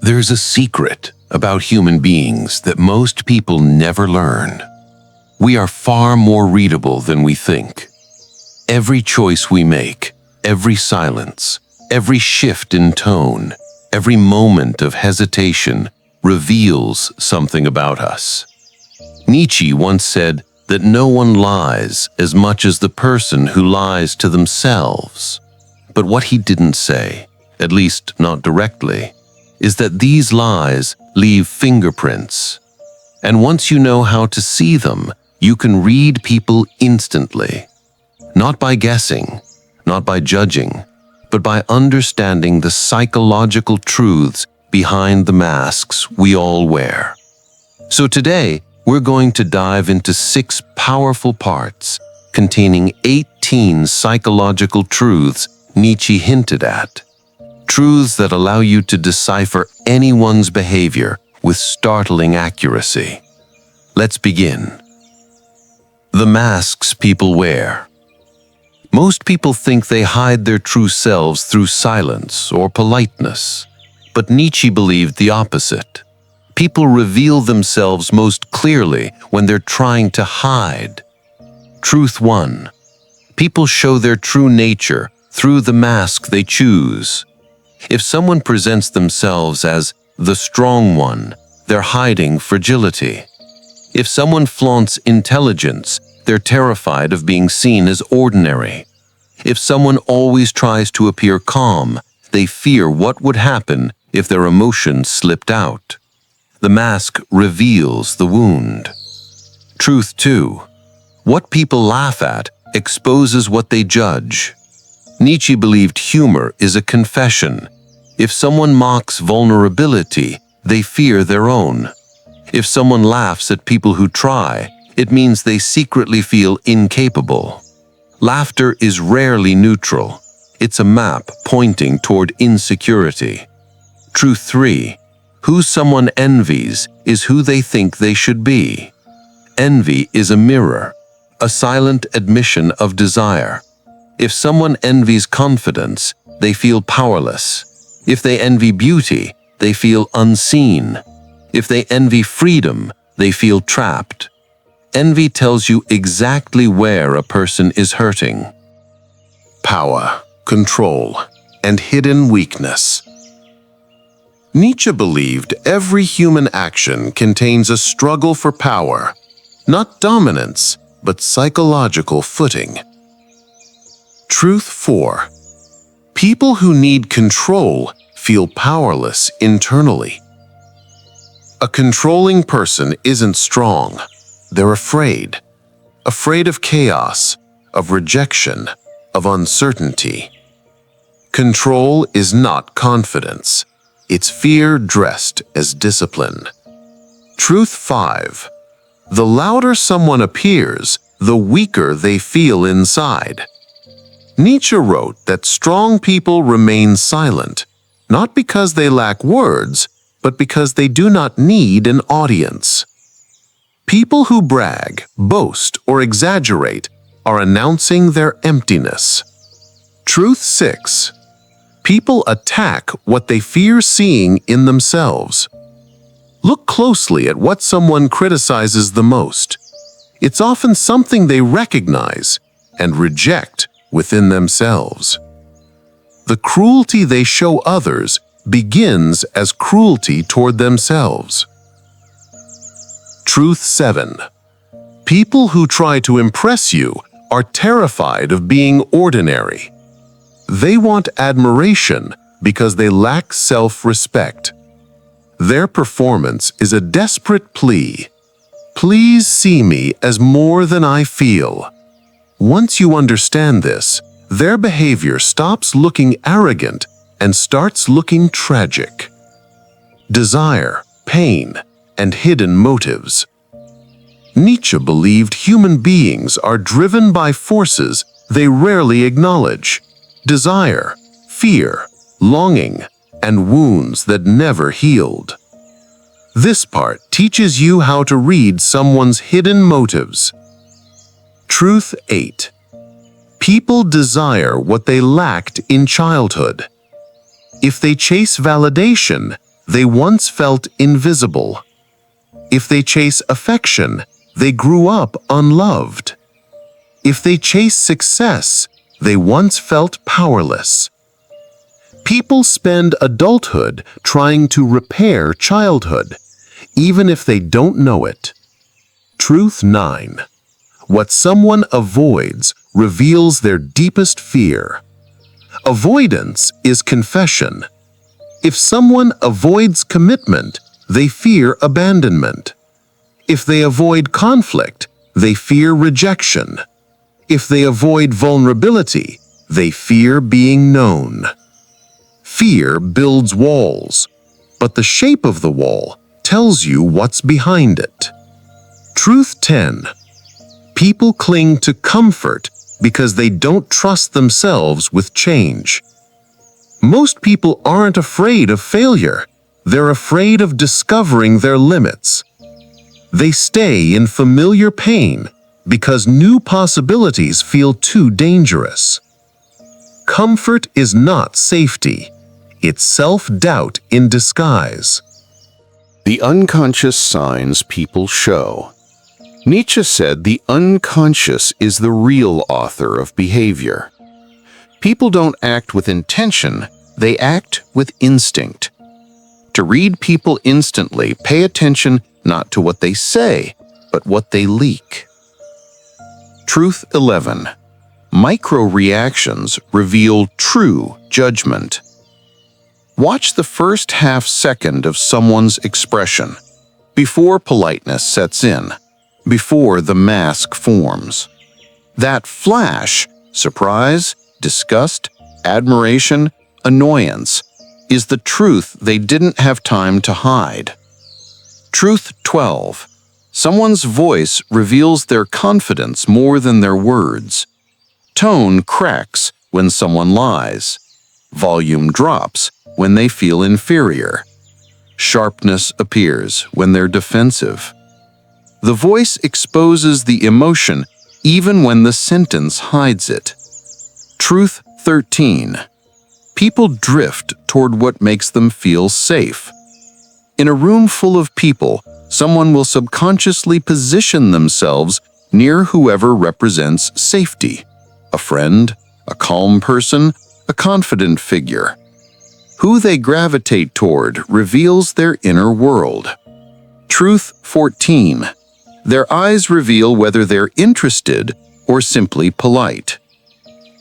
There's a secret about human beings that most people never learn. We are far more readable than we think. Every choice we make, every silence, every shift in tone, every moment of hesitation reveals something about us. Nietzsche once said that no one lies as much as the person who lies to themselves. But what he didn't say, at least not directly, is that these lies leave fingerprints. And once you know how to see them, you can read people instantly. Not by guessing, not by judging, but by understanding the psychological truths behind the masks we all wear. So today, we're going to dive into 6 powerful parts containing 18 psychological truths Nietzsche hinted at. Truths that allow you to decipher anyone's behavior with startling accuracy. Let's begin. The masks people wear. Most people think they hide their true selves through silence or politeness, but Nietzsche believed the opposite. People reveal themselves most clearly when they're trying to hide. Truth 1. People show their true nature through the mask they choose. If someone presents themselves as the strong one, they're hiding fragility. If someone flaunts intelligence, they're terrified of being seen as ordinary. If someone always tries to appear calm, they fear what would happen if their emotions slipped out. The mask reveals the wound. Truth 2. What people laugh at exposes what they judge. Nietzsche believed humor is a confession. If someone mocks vulnerability, they fear their own. If someone laughs at people who try, it means they secretly feel incapable. Laughter is rarely neutral. It's a map pointing toward insecurity. Truth 3. Who someone envies is who they think they should be. Envy is a mirror, a silent admission of desire. If someone envies confidence, they feel powerless. If they envy beauty, they feel unseen. If they envy freedom, they feel trapped. Envy tells you exactly where a person is hurting. Power, control, and hidden weakness. Nietzsche believed every human action contains a struggle for power, not dominance, but psychological footing. Truth 4. People who need control feel powerless internally. A controlling person isn't strong. They're afraid. Afraid of chaos, of rejection, of uncertainty. Control is not confidence. It's fear dressed as discipline. Truth 5. The louder someone appears, the weaker they feel inside. Nietzsche wrote that strong people remain silent, not because they lack words, but because they do not need an audience. People who brag, boast, or exaggerate are announcing their emptiness. Truth 6. People attack what they fear seeing in themselves. Look closely at what someone criticizes the most. It's often something they recognize and reject within themselves. The cruelty they show others begins as cruelty toward themselves. Truth 7. People who try to impress you are terrified of being ordinary. They want admiration because they lack self-respect. Their performance is a desperate plea. Please see me as more than I feel. Once you understand this, their behavior stops looking arrogant and starts looking tragic. Desire, pain, and hidden motives. Nietzsche believed human beings are driven by forces they rarely acknowledge. Desire, fear, longing, and wounds that never healed. This part teaches you how to read someone's hidden motives. Truth 8. People desire what they lacked in childhood. If they chase validation, they once felt invisible. If they chase affection, they grew up unloved. If they chase success, they once felt powerless. People spend adulthood trying to repair childhood, even if they don't know it. Truth 9. What someone avoids reveals their deepest fear. Avoidance is confession. If someone avoids commitment, they fear abandonment. If they avoid conflict, they fear rejection. If they avoid vulnerability, they fear being known. Fear builds walls, but the shape of the wall tells you what's behind it. Truth 10. People cling to comfort because they don't trust themselves with change. Most people aren't afraid of failure. They're afraid of discovering their limits. They stay in familiar pain because new possibilities feel too dangerous. Comfort is not safety. It's self-doubt in disguise. The unconscious signs people show. Nietzsche said the unconscious is the real author of behavior. People don't act with intention, they act with instinct. To read people instantly, pay attention not to what they say, but what they leak. Truth 11. Micro-reactions reveal true judgment. Watch the first half-second of someone's expression, before politeness sets in, before the mask forms. That flash, surprise, disgust, admiration, annoyance, is the truth they didn't have time to hide. Truth 12. Someone's voice reveals their confidence more than their words. Tone cracks when someone lies. Volume drops when they feel inferior. Sharpness appears when they're defensive. The voice exposes the emotion even when the sentence hides it. Truth 13. People drift toward what makes them feel safe. In a room full of people, someone will subconsciously position themselves near whoever represents safety. A friend, a calm person, a confident figure. Who they gravitate toward reveals their inner world. Truth 14. Their eyes reveal whether they're interested or simply polite.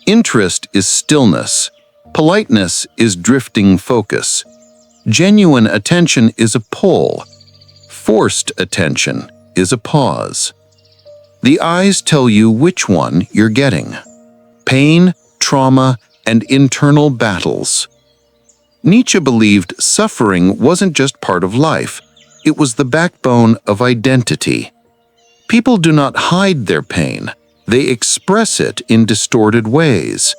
Interest is stillness. Politeness is drifting focus. Genuine attention is a pull. Forced attention is a pause. The eyes tell you which one you're getting. Pain, trauma, and internal battles. Nietzsche believed suffering wasn't just part of life, it was the backbone of identity. People do not hide their pain, they express it in distorted ways.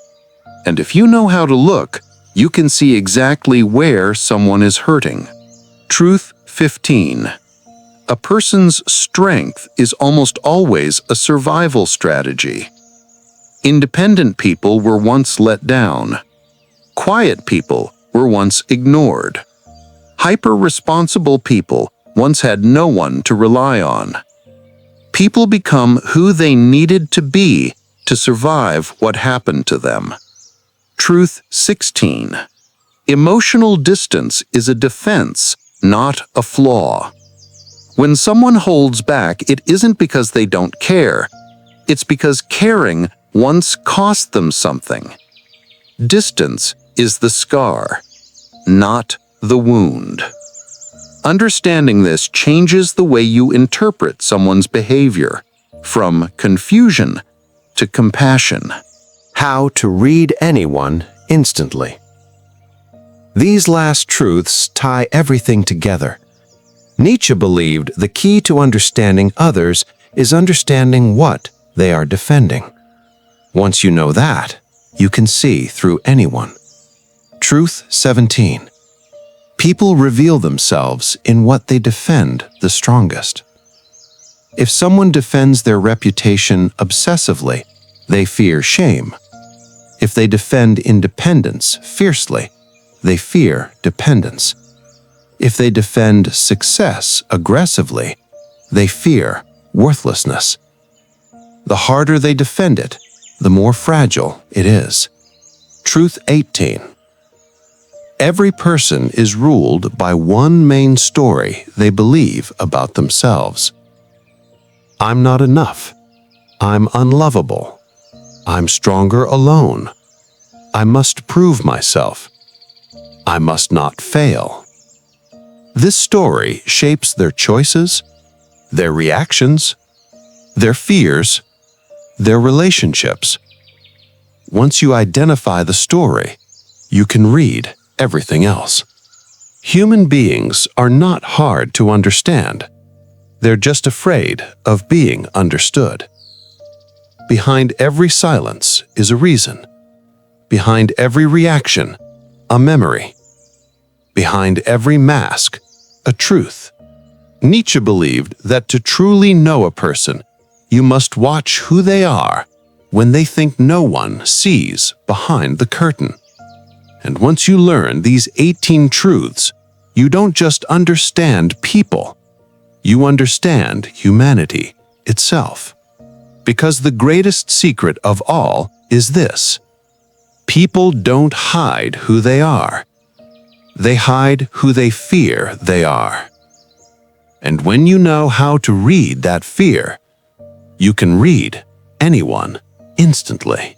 And if you know how to look, you can see exactly where someone is hurting. Truth 15. A person's strength is almost always a survival strategy. Independent people were once let down. Quiet people were once ignored. Hyper-responsible people once had no one to rely on. People become who they needed to be to survive what happened to them. Truth 16. Emotional distance is a defense, not a flaw. When someone holds back, it isn't because they don't care. It's because caring once cost them something. Distance is the scar, not the wound. Understanding this changes the way you interpret someone's behavior, from confusion to compassion. How to read anyone instantly. These last truths tie everything together. Nietzsche believed the key to understanding others is understanding what they are defending. Once you know that, you can see through anyone. Truth 17. People reveal themselves in what they defend the strongest. If someone defends their reputation obsessively, they fear shame. If they defend independence fiercely, they fear dependence. If they defend success aggressively, they fear worthlessness. The harder they defend it, the more fragile it is. Truth 18. Every person is ruled by one main story they believe about themselves. I'm not enough. I'm unlovable. I'm stronger alone. I must prove myself. I must not fail. This story shapes their choices, their reactions, their fears, their relationships. Once you identify the story, you can read everything else. Human beings are not hard to understand. They're just afraid of being understood. Behind every silence is a reason. Behind every reaction, a memory. Behind every mask, a truth. Nietzsche believed that to truly know a person, you must watch who they are when they think no one sees behind the curtain. And once you learn these 18 truths, you don't just understand people, you understand humanity itself. Because the greatest secret of all is this: people don't hide who they are. They hide who they fear they are. And when you know how to read that fear, you can read anyone instantly.